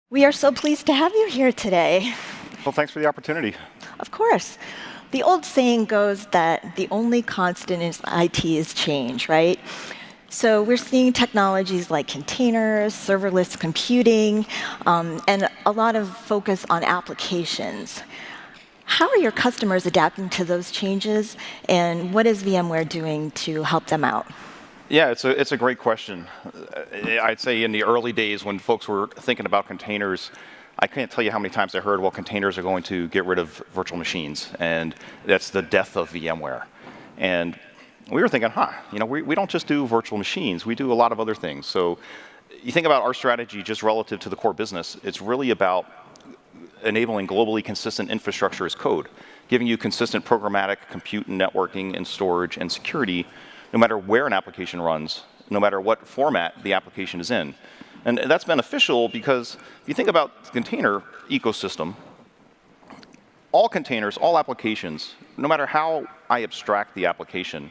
We are so pleased to have you here today. Well, thanks for the opportunity. Of course. The old saying goes that the only constant in IT is change, right? So we're seeing technologies like containers, serverless computing, and a lot of focus on applications. How are your customers adapting to those changes, and what is VMware doing to help them out? Yeah, it's a great question. I'd say in the early days when folks were thinking about containers, I can't tell you how many times I heard, well, containers are going to get rid of virtual machines, and that's the death of VMware. And we were thinking, we don't just do virtual machines, we do a lot of other things. So you think about our strategy just relative to the core business, it's really about enabling globally consistent infrastructure as code, giving you consistent programmatic compute and networking and storage and security no matter where an application runs, no matter what format the application is in. And that's beneficial because if you think about the container ecosystem, all containers, all applications, no matter how I abstract the application,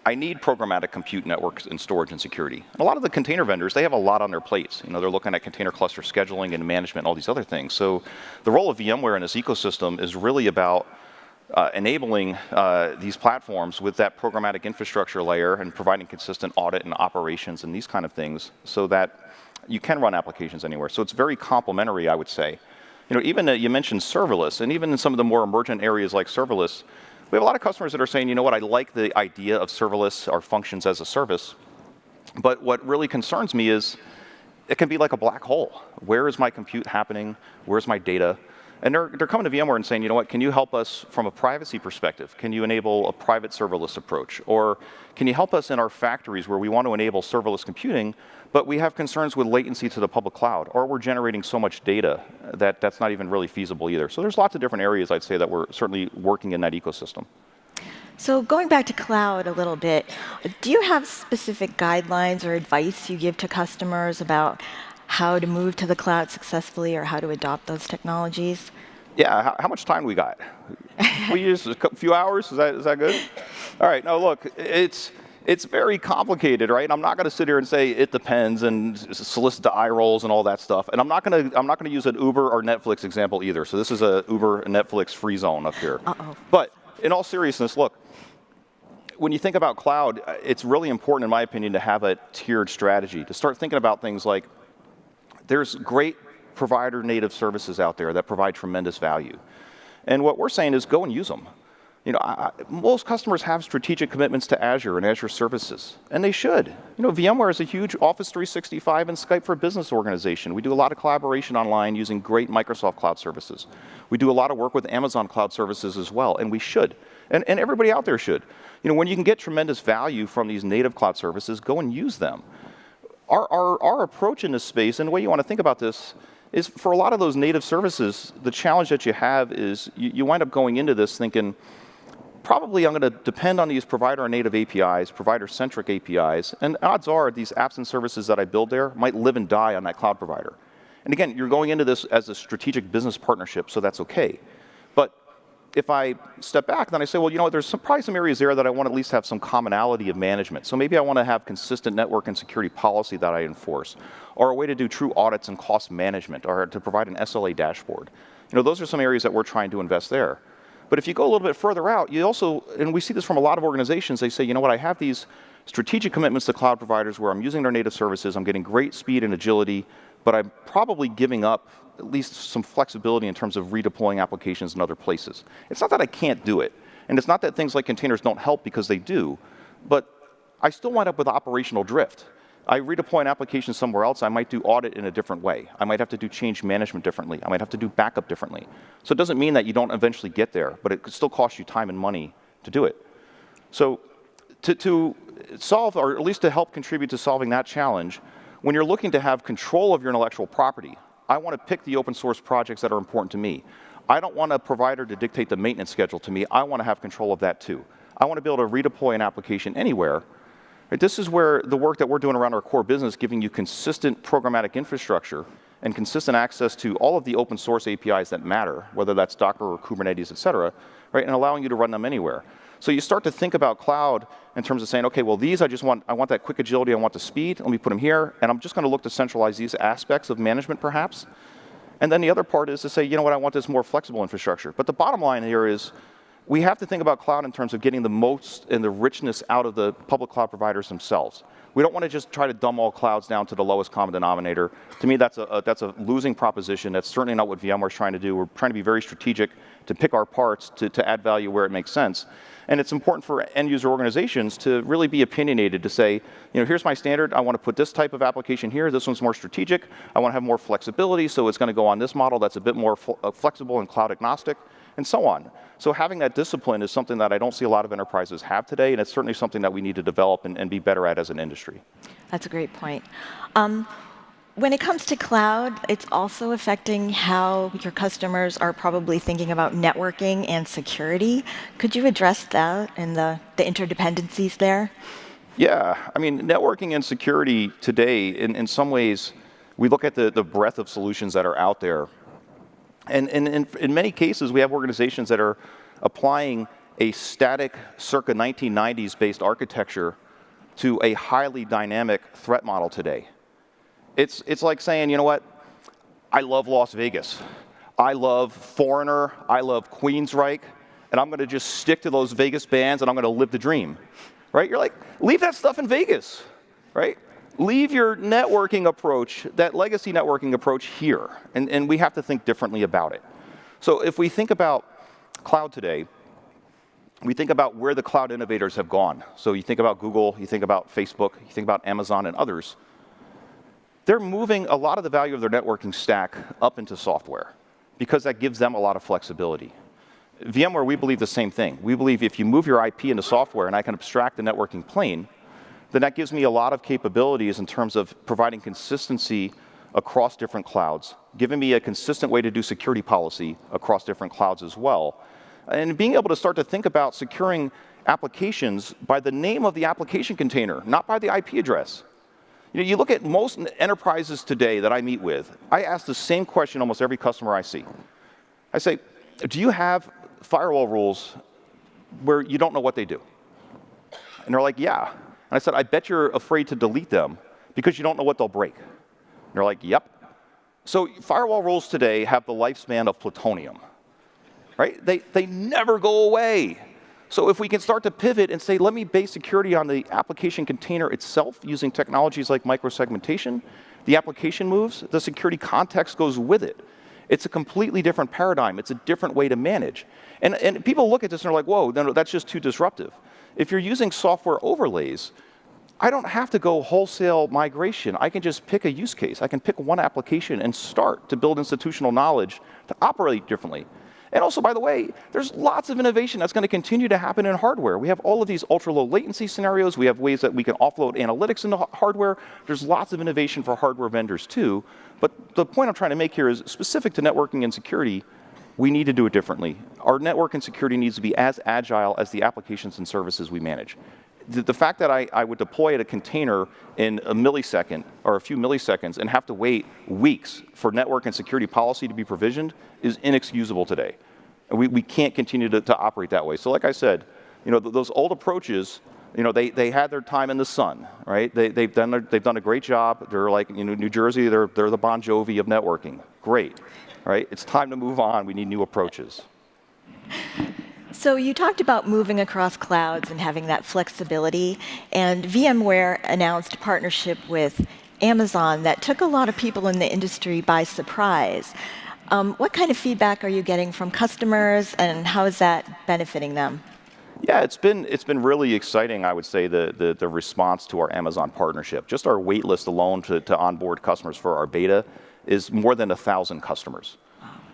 I need programmatic compute networks and storage and security. And a lot of the container vendors, they have a lot on their plates. They're looking at container cluster scheduling and management, all these other things. So the role of VMware in this ecosystem is really about enabling these platforms with that programmatic infrastructure layer and providing consistent audit and operations and these kind of things so that you can run applications anywhere. So it's very complementary, I would say. Even you mentioned serverless, and even in some of the more emergent areas like serverless, we have a lot of customers that are saying, I like the idea of serverless or functions as a service, but what really concerns me is it can be like a black hole. Where is my compute happening? Where's my data? And they're coming to VMware and saying, can you help us from a privacy perspective? Can you enable a private serverless approach? Or can you help us in our factories where we want to enable serverless computing, but we have concerns with latency to the public cloud, or we're generating so much data that that's not even really feasible either. So there's lots of different areas, I'd say, that we're certainly working in that ecosystem. So going back to cloud a little bit, do you have specific guidelines or advice you give to customers about how to move to the cloud successfully or how to adopt those technologies? Yeah, how much time we got? We use a few hours, is that good? All right, now look, it's very complicated, right? I'm not going to sit here and say it depends and solicit the eye rolls and all that stuff. And I'm not going to use an Uber or Netflix example either. So this is a Uber and Netflix free zone up here. Uh-oh. But in all seriousness, look, when you think about cloud, it's really important, in my opinion, to have a tiered strategy, to start thinking about things like there's great provider native services out there that provide tremendous value. And what we're saying is go and use them. Most customers have strategic commitments to Azure and Azure services, and they should. VMware is a huge Office 365 and Skype for Business organization. We do a lot of collaboration online using great Microsoft cloud services. We do a lot of work with Amazon cloud services as well, and we should. And everybody out there should. When you can get tremendous value from these native cloud services, go and use them. Our approach in this space, and the way you want to think about this, is for a lot of those native services, the challenge that you have is you wind up going into this thinking, probably I'm going to depend on these provider and native APIs, provider-centric APIs, and odds are these apps and services that I build there might live and die on that cloud provider. And again, you're going into this as a strategic business partnership, so that's okay. But if I step back, then I say, well, there's probably some areas there that I want to at least have some commonality of management. So maybe I want to have consistent network and security policy that I enforce, or a way to do true audits and cost management, or to provide an SLA dashboard. Those are some areas that we're trying to invest there. But if you go a little bit further out, you also, and we see this from a lot of organizations, they say, I have these strategic commitments to cloud providers where I'm using their native services, I'm getting great speed and agility, but I'm probably giving up at least some flexibility in terms of redeploying applications in other places. It's not that I can't do it, and it's not that things like containers don't help, because they do, but I still wind up with operational drift. I redeploy an application somewhere else, I might do audit in a different way. I might have to do change management differently. I might have to do backup differently. So it doesn't mean that you don't eventually get there, but it could still cost you time and money to do it. So to solve, or at least to help contribute to solving that challenge, when you're looking to have control of your intellectual property, I want to pick the open source projects that are important to me. I don't want a provider to dictate the maintenance schedule to me. I want to have control of that too. I want to be able to redeploy an application anywhere. This is where the work that we're doing around our core business, giving you consistent programmatic infrastructure and consistent access to all of the open source APIs that matter, whether that's Docker or Kubernetes, et cetera, right, and allowing you to run them anywhere. So you start to think about cloud in terms of saying, okay, well, these I want that quick agility, I want the speed, let me put them here, and I'm just going to look to centralize these aspects of management perhaps. And then the other part is to say, you know what, I want this more flexible infrastructure. But the bottom line here is we have to think about cloud in terms of getting the most and the richness out of the public cloud providers themselves. We don't want to just try to dumb all clouds down to the lowest common denominator. To me, that's a losing proposition. That's certainly not what VMware is trying to do. We're trying to be very strategic to pick our parts to add value where it makes sense. And it's important for end user organizations to really be opinionated, to say, you know, here's my standard. I want to put this type of application here. This one's more strategic. I want to have more flexibility, so it's going to go on this model that's a bit more flexible and cloud agnostic, and so on. So having that discipline is something that I don't see a lot of enterprises have today, and it's certainly something that we need to develop and be better at as an industry. That's a great point. When it comes to cloud, it's also affecting how your customers are probably thinking about networking and security. Could you address that and the interdependencies there? Yeah, I mean, networking and security today, in some ways, we look at the breadth of solutions that are out there. And in many cases, we have organizations that are applying a static, circa 1990s based architecture to a highly dynamic threat model today. It's like saying, you know what, I love Las Vegas. I love Foreigner. I love Queensryche. And I'm going to just stick to those Vegas bands, and I'm going to live the dream. Right? You're like, leave that stuff in Vegas. Right? Leave your networking approach, that legacy networking approach here. And we have to think differently about it. So if we think about cloud today, we think about where the cloud innovators have gone. So you think about Google, you think about Facebook, you think about Amazon and others. They're moving a lot of the value of their networking stack up into software because that gives them a lot of flexibility. VMware, we believe the same thing. We believe if you move your IP into software and I can abstract the networking plane, then that gives me a lot of capabilities in terms of providing consistency across different clouds, giving me a consistent way to do security policy across different clouds as well, and being able to start to think about securing applications by the name of the application container, not by the IP address. You know, you look at most enterprises today that I meet with, I ask the same question almost every customer I see. I say, do you have firewall rules where you don't know what they do? And they're like, yeah. And I said, I bet you're afraid to delete them because you don't know what they'll break. And they're like, yep. So firewall rules today have the lifespan of plutonium, right? They never go away. So if we can start to pivot and say, let me base security on the application container itself using technologies like microsegmentation, the application moves, the security context goes with it. It's a completely different paradigm. It's a different way to manage. And people look at this and they're like, whoa, no, that's just too disruptive. If you're using software overlays, I don't have to go wholesale migration. I can just pick a use case. I can pick one application and start to build institutional knowledge to operate differently. And also, by the way, there's lots of innovation that's going to continue to happen in hardware. We have all of these ultra-low latency scenarios. We have ways that we can offload analytics into hardware. There's lots of innovation for hardware vendors, too. But the point I'm trying to make here is specific to networking and security, we need to do it differently. Our network and security needs to be as agile as the applications and services we manage. The fact that I would deploy a container in a millisecond or a few milliseconds and have to wait weeks for network and security policy to be provisioned is inexcusable today. And we can't continue to operate that way. So like I said, you know, those old approaches, you know, they had their time in the sun, right? They've done a great job. They're like, you know, New Jersey, they're the Bon Jovi of networking. Great, right? It's time to move on. We need new approaches. So you talked about moving across clouds and having that flexibility, and VMware announced a partnership with Amazon that took a lot of people in the industry by surprise. What kind of feedback are you getting from customers, and how is that benefiting them? Yeah, it's been really exciting, I would say, the response to our Amazon partnership. Just our wait list alone to onboard customers for our beta is more than 1,000 customers.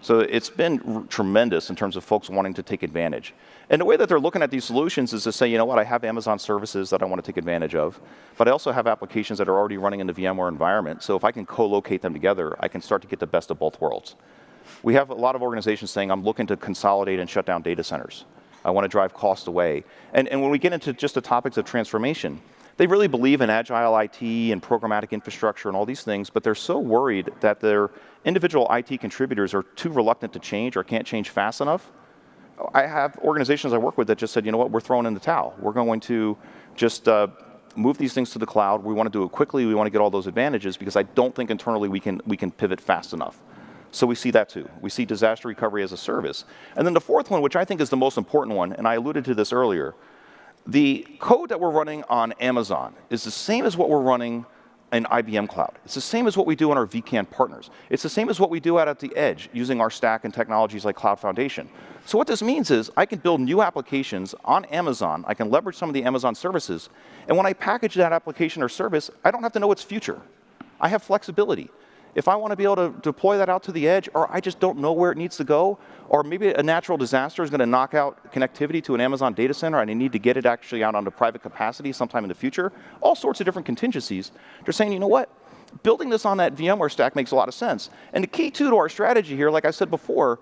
So it's been tremendous in terms of folks wanting to take advantage. And the way that they're looking at these solutions is to say, you know what, I have Amazon services that I want to take advantage of, but I also have applications that are already running in the VMware environment. So if I can co-locate them together, I can start to get the best of both worlds. We have a lot of organizations saying, I'm looking to consolidate and shut down data centers. I want to drive cost away. And when we get into just the topics of transformation, they really believe in agile IT and programmatic infrastructure and all these things, but they're so worried that their individual IT contributors are too reluctant to change or can't change fast enough. I have organizations I work with that just said, you know what, we're throwing in the towel. We're going to just move these things to the cloud. We want to do it quickly. We want to get all those advantages because I don't think internally we can pivot fast enough. So we see that too. We see disaster recovery as a service. And then the fourth one, which I think is the most important one, and I alluded to this earlier, the code that we're running on Amazon is the same as what we're running in IBM Cloud. It's the same as what we do on our vCAN partners. It's the same as what we do out at the edge using our stack and technologies like Cloud Foundation. So what this means is I can build new applications on Amazon. I can leverage some of the Amazon services. And when I package that application or service, I don't have to know its future. I have flexibility. If I want to be able to deploy that out to the edge, or I just don't know where it needs to go, or maybe a natural disaster is going to knock out connectivity to an Amazon data center and I need to get it actually out onto private capacity sometime in the future, all sorts of different contingencies. They're saying, you know what? Building this on that VMware stack makes a lot of sense. And the key, too, to our strategy here, like I said before,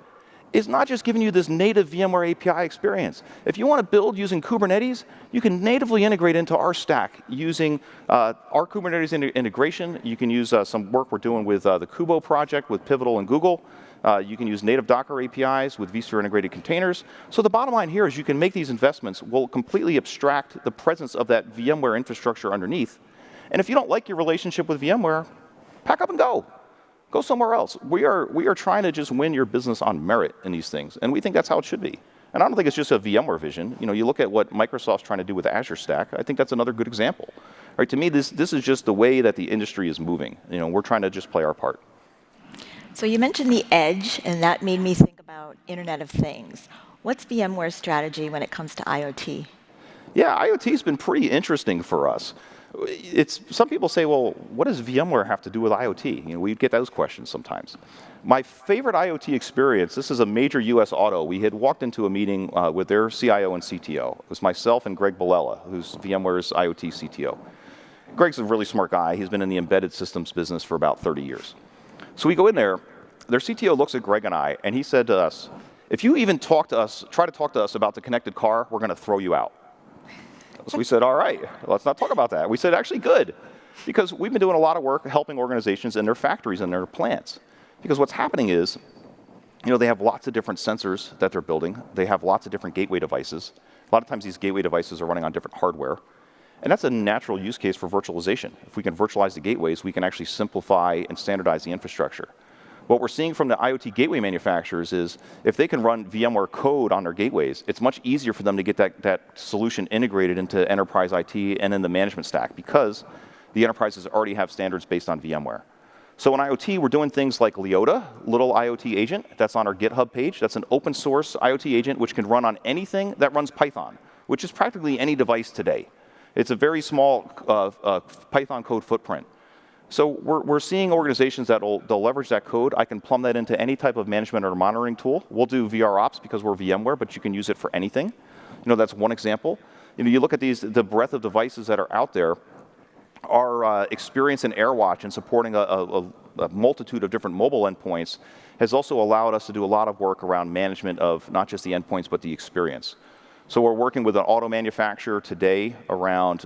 is not just giving you this native VMware API experience. If you want to build using Kubernetes, you can natively integrate into our stack using our Kubernetes integration. You can use some work we're doing with the Kubo project with Pivotal and Google. You can use native Docker APIs with vSphere integrated containers. So the bottom line here is you can make these investments. We'll completely abstract the presence of that VMware infrastructure underneath. And if you don't like your relationship with VMware, pack up and go. Go somewhere else. We are trying to just win your business on merit in these things, and we think that's how it should be. And I don't think it's just a VMware vision. You know, you look at what Microsoft's trying to do with the Azure Stack. I think that's another good example. Right? To me, this is just the way that the industry is moving. You know, we're trying to just play our part. So you mentioned the edge, and that made me think about Internet of Things. What's VMware's strategy when it comes to IoT? Yeah, IoT's been pretty interesting for us. Some people say, well, what does VMware have to do with IoT? You know, we get those questions sometimes. My favorite IoT experience, this is a major US auto. We had walked into a meeting with their CIO and CTO. It was myself and Greg Bolella, who's VMware's IoT CTO. Greg's a really smart guy. He's been in the embedded systems business for about 30 years. So we go in there, their CTO looks at Greg and I, and he said to us, if you even try to talk to us about the connected car, we're going to throw you out. So we said, all right, let's not talk about that. We said, actually, good, because we've been doing a lot of work helping organizations in their factories and their plants. Because what's happening is, you know, they have lots of different sensors that they're building. They have lots of different gateway devices. A lot of times these gateway devices are running on different hardware. And that's a natural use case for virtualization. If we can virtualize the gateways, we can actually simplify and standardize the infrastructure. What we're seeing from the IoT gateway manufacturers is if they can run VMware code on their gateways, it's much easier for them to get that solution integrated into enterprise IT and in the management stack because the enterprises already have standards based on VMware. So in IoT, we're doing things like Leota, little IoT agent. That's on our GitHub page. That's an open source IoT agent which can run on anything that runs Python, which is practically any device today. It's a very small Python code footprint. So we're seeing organizations they'll leverage that code. I can plumb that into any type of management or monitoring tool. We'll do VR Ops because we're VMware, but you can use it for anything. You know, that's one example. You know, you look at the breadth of devices that are out there. Our experience in AirWatch and supporting a multitude of different mobile endpoints has also allowed us to do a lot of work around management of not just the endpoints, but the experience. So we're working with an auto manufacturer today around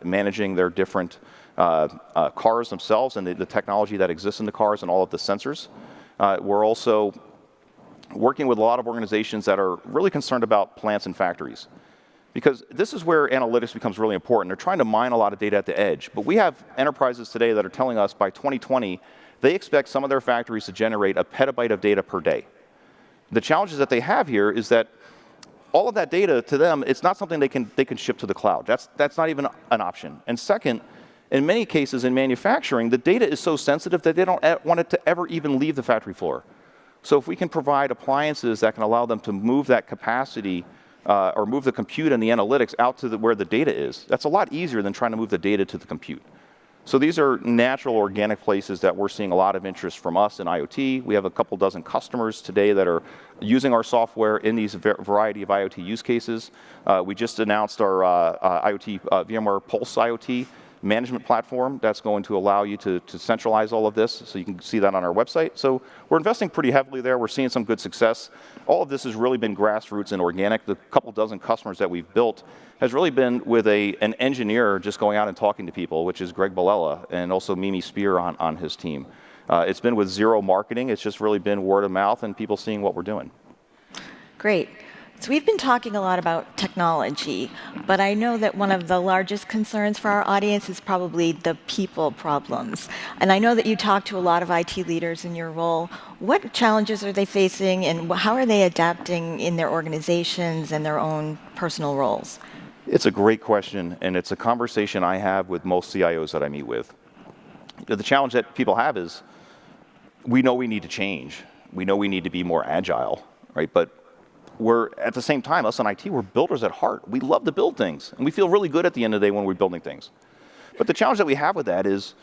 managing their different cars themselves and the technology that exists in the cars and all of the sensors. We're also working with a lot of organizations that are really concerned about plants and factories. Because this is where analytics becomes really important. They're trying to mine a lot of data at the edge. But we have enterprises today that are telling us by 2020, they expect some of their factories to generate a petabyte of data per day. The challenges that they have here is that all of that data to them, it's not something they can ship to the cloud. That's not even an option. And second, in many cases in manufacturing, the data is so sensitive that they don't want it to ever even leave the factory floor. So if we can provide appliances that can allow them to move that capacity or move the compute and the analytics out to where the data is, that's a lot easier than trying to move the data to the compute. So these are natural, organic places that we're seeing a lot of interest from us in IoT. We have a couple dozen customers today that are using our software in these variety of IoT use cases. We just announced our IoT VMware Pulse IoT management platform that's going to allow you to centralize all of this, so you can see that on our website. So we're investing pretty heavily there. We're seeing some good success. All of this has really been grassroots and organic. The couple dozen customers that we've built has really been with an engineer just going out and talking to people, which is Greg Bolella, and also Mimi Spear on his team. It's been with zero marketing. It's just really been word of mouth and people seeing what we're doing. Great. So we've been talking a lot about technology, but I know that one of the largest concerns for our audience is probably the people problems. And I know that you talk to a lot of IT leaders in your role. What challenges are they facing, and how are they adapting in their organizations and their own personal roles? It's a great question, and it's a conversation I have with most CIOs that I meet with. The challenge that people have is we know we need to change. We know we need to be more agile, right? But we're, at the same time, us in IT, we're builders at heart. We love to build things, and we feel really good at the end of the day when we're building things. But the challenge that we have with that is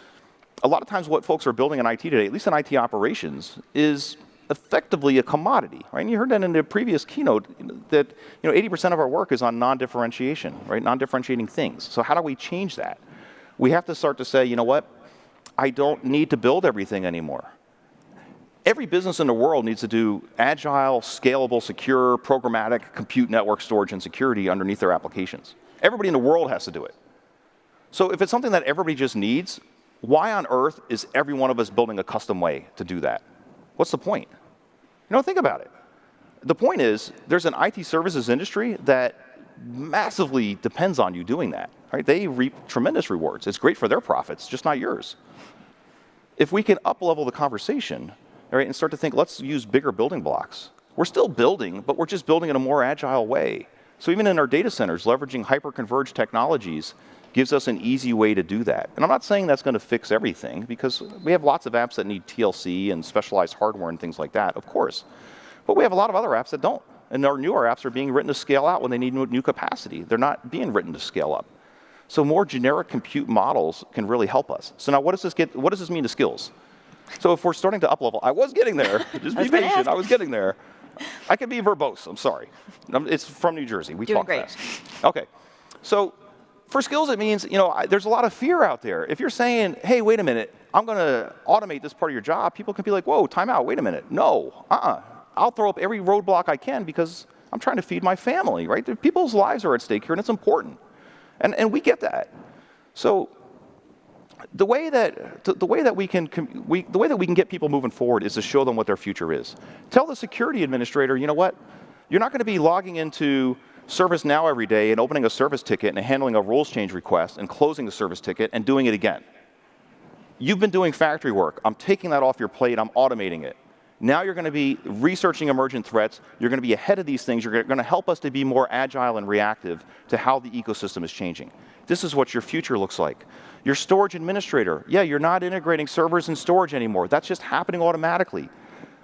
a lot of times what folks are building in IT today, at least in IT operations, is effectively a commodity, right? And you heard that in the previous keynote that 80% of our work is on non-differentiation, right? Non-differentiating things. So how do we change that? We have to start to say, you know what? I don't need to build everything anymore. Every business in the world needs to do agile, scalable, secure, programmatic compute, network storage, and security underneath their applications. Everybody in the world has to do it. So if it's something that everybody just needs, why on earth is every one of us building a custom way to do that? What's the point? Think about it. The point is, there's an IT services industry that massively depends on you doing that, right? They reap tremendous rewards. It's great for their profits, just not yours. If we can up-level the conversation, all right, and start to think, let's use bigger building blocks. We're still building, but we're just building in a more agile way. So even in our data centers, leveraging hyper-converged technologies gives us an easy way to do that. And I'm not saying that's going to fix everything, because we have lots of apps that need TLC and specialized hardware and things like that, of course. But we have a lot of other apps that don't. And our newer apps are being written to scale out when they need new capacity. They're not being written to scale up. So more generic compute models can really help us. So now what does this mean to skills? So if we're starting to up-level, I was getting there. Just be patient. I was getting there. I can be verbose. I'm sorry. It's from New Jersey. We talk fast. Okay. So for skills, it means, there's a lot of fear out there. If you're saying, hey, wait a minute, I'm going to automate this part of your job, people can be like, whoa, time out, wait a minute. No, I'll throw up every roadblock I can because I'm trying to feed my family, right? People's lives are at stake here, and it's important. And we get that. So the way that we can get people moving forward is to show them what their future is. Tell the security administrator, you know what? You're not going to be logging into ServiceNow every day and opening a service ticket and handling a rules change request and closing the service ticket and doing it again. You've been doing factory work. I'm taking that off your plate. I'm automating it. Now you're going to be researching emergent threats. You're going to be ahead of these things. You're going to help us to be more agile and reactive to how the ecosystem is changing. This is what your future looks like. Your storage administrator, yeah, you're not integrating servers and storage anymore. That's just happening automatically.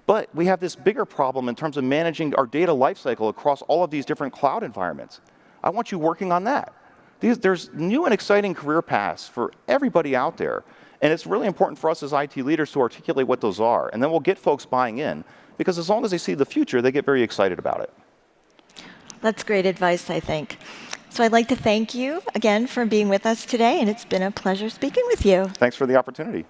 But we have this bigger problem in terms of managing our data lifecycle across all of these different cloud environments. I want you working on that. There's new and exciting career paths for everybody out there. And it's really important for us as IT leaders to articulate what those are. And then we'll get folks buying in. Because as long as they see the future, they get very excited about it. That's great advice, I think. So I'd like to thank you again for being with us today. And it's been a pleasure speaking with you. Thanks for the opportunity.